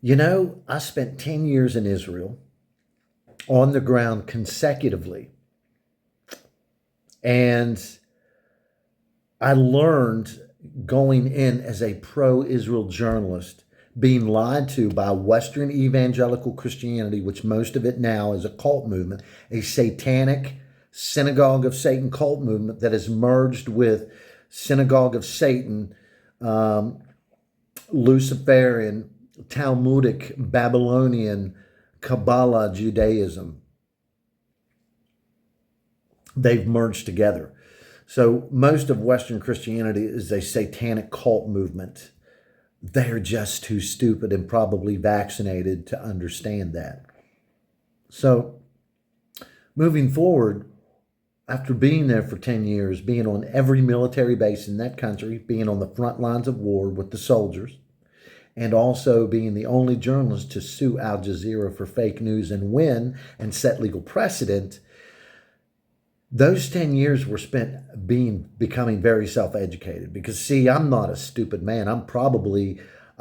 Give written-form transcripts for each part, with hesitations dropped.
You know, I spent 10 years in Israel on the ground consecutively, and I learned going in as a pro Israel journalist, being lied to by Western evangelical Christianity, which most of it now is a cult movement, a satanic synagogue of Satan cult movement that has merged with synagogue of Satan, um, Luciferian, Talmudic, Babylonian, Kabbalah Judaism. They've merged together. So most of Western Christianity is a satanic cult movement. They're just too stupid and probably vaccinated to understand that. So moving forward, after being there for 10 years, being on every military base in that country, being on the front lines of war with the soldiers, and also being the only journalist to sue Al Jazeera for fake news and win and set legal precedent, those 10 years were spent becoming very self-educated because, see, I'm not a stupid man. I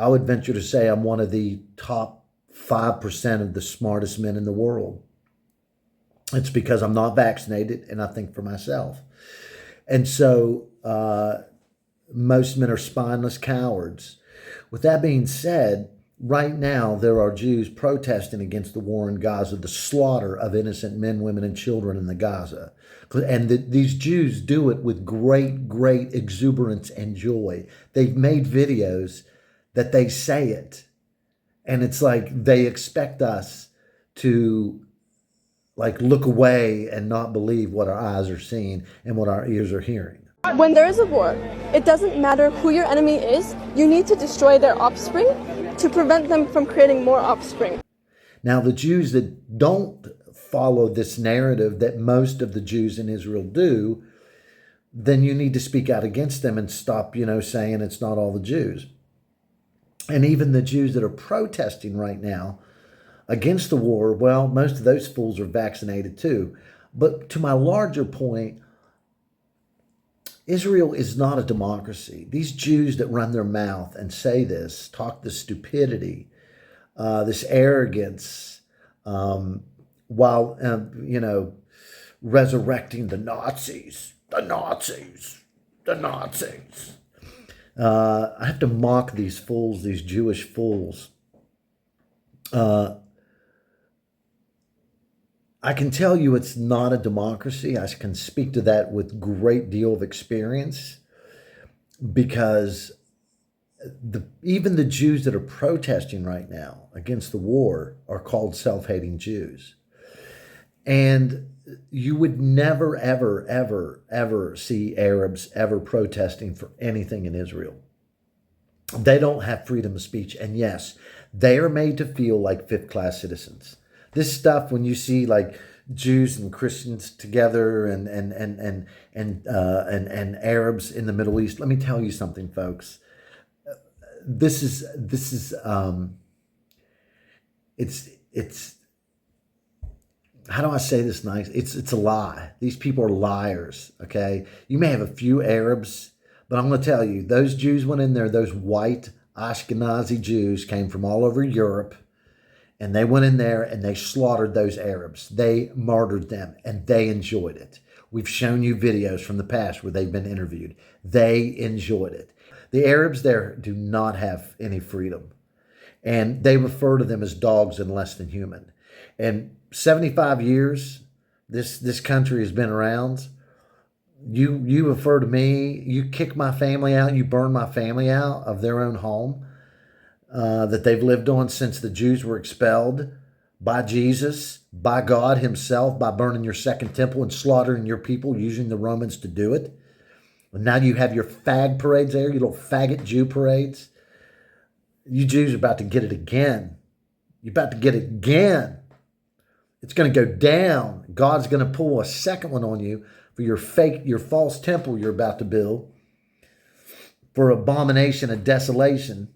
would venture to say I'm one of the top 5% of the smartest men in the world. It's because I'm not vaccinated and I think for myself. And so most men are spineless cowards. With that being said, right now there are Jews protesting against the war in Gaza, the slaughter of innocent men, women, and children in the Gaza. And these Jews do it with great, great exuberance and joy. They've made videos that they say it. And it's like they expect us to like look away and not believe what our eyes are seeing and what our ears are hearing. When there is a war, it doesn't matter who your enemy is, you need to destroy their offspring to prevent them from creating more offspring. Now, the Jews that don't follow this narrative that most of the Jews in Israel do, then you need to speak out against them and stop, saying it's not all the Jews. And even the Jews that are protesting right now against the war, well, most of those fools are vaccinated too. But to my larger point, Israel is not a democracy. These Jews that run their mouth and say this, talk this stupidity, this arrogance, while, resurrecting the Nazis, the Nazis, the Nazis. I have to mock these fools, these Jewish fools. I can tell you it's not a democracy. I can speak to that with great deal of experience because even the Jews that are protesting right now against the war are called self-hating Jews. And you would never, ever, ever, ever see Arabs ever protesting for anything in Israel. They don't have freedom of speech. And yes, they are made to feel like fifth-class citizens. This stuff, when you see like Jews and Christians together and Arabs in the Middle East, let me tell you something, folks. It's how do I say this nice? It's a lie. These people are liars. Okay, you may have a few Arabs, but I'm going to tell you, those Jews went in there. Those white Ashkenazi Jews came from all over Europe. And they went in there and they slaughtered those Arabs. They martyred them and they enjoyed it. We've shown you videos from the past where they've been interviewed. They enjoyed it. The Arabs there do not have any freedom. And they refer to them as dogs and less than human. And 75 years this country has been around. You refer to me, you kick my family out, you burn my family out of their own home. That they've lived on since the Jews were expelled by Jesus, by God himself, by burning your second temple and slaughtering your people, using the Romans to do it. And now you have your fag parades there, your little faggot Jew parades. You Jews are about to get it again. You're about to get it again. It's going to go down. God's going to pull a second one on you for your false temple you're about to build, for abomination and desolation.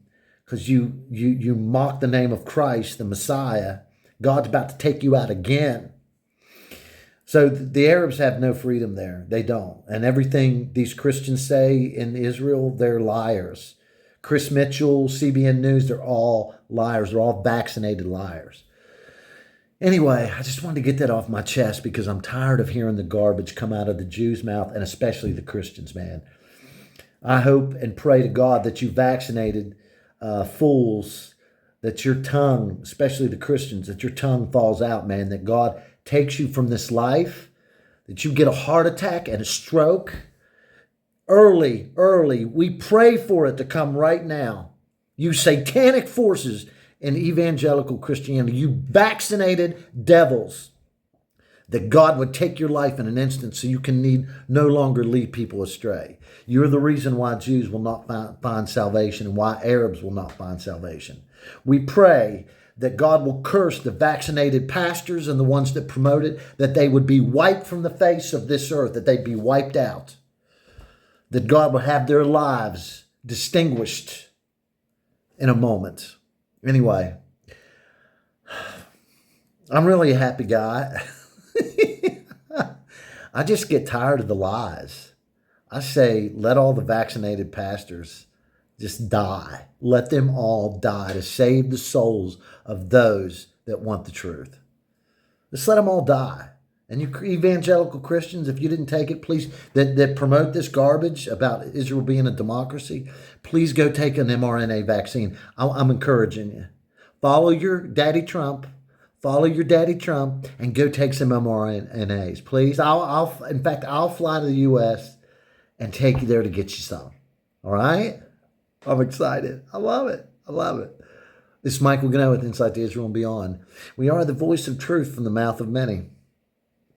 Because you mock the name of Christ, the Messiah. God's about to take you out again. So the Arabs have no freedom there. They don't. And everything these Christians say in Israel, they're liars. Chris Mitchell, CBN News, they're all liars. They're all vaccinated liars. Anyway, I just wanted to get that off my chest because I'm tired of hearing the garbage come out of the Jews' mouth, and especially the Christians, man. I hope and pray to God that you vaccinated fools, that your tongue, especially the Christians, that your tongue falls out, man, that God takes you from this life, that you get a heart attack and a stroke early. We pray for it to come right now. You satanic forces in evangelical Christianity, you vaccinated devils, that God would take your life in an instant so you can no longer lead people astray. You're the reason why Jews will not find salvation and why Arabs will not find salvation. We pray that God will curse the vaccinated pastors and the ones that promote it, that they would be wiped from the face of this earth, that they'd be wiped out, that God will have their lives distinguished in a moment. Anyway, I'm really a happy guy. I just get tired of the lies. I say, let all the vaccinated pastors just die. Let them all die to save the souls of those that want the truth. Just let them all die. And you evangelical Christians, if you didn't take it, please, that promote this garbage about Israel being a democracy, please go take an mRNA vaccine. I'm encouraging you. Follow your daddy Trump. Follow your daddy Trump and go take some mRNAs, please. In fact, I'll fly to the U.S. and take you there to get you some. All right? I'm excited. I love it. This is Michael Gano with Insight to Israel and Beyond. We are the voice of truth from the mouth of many.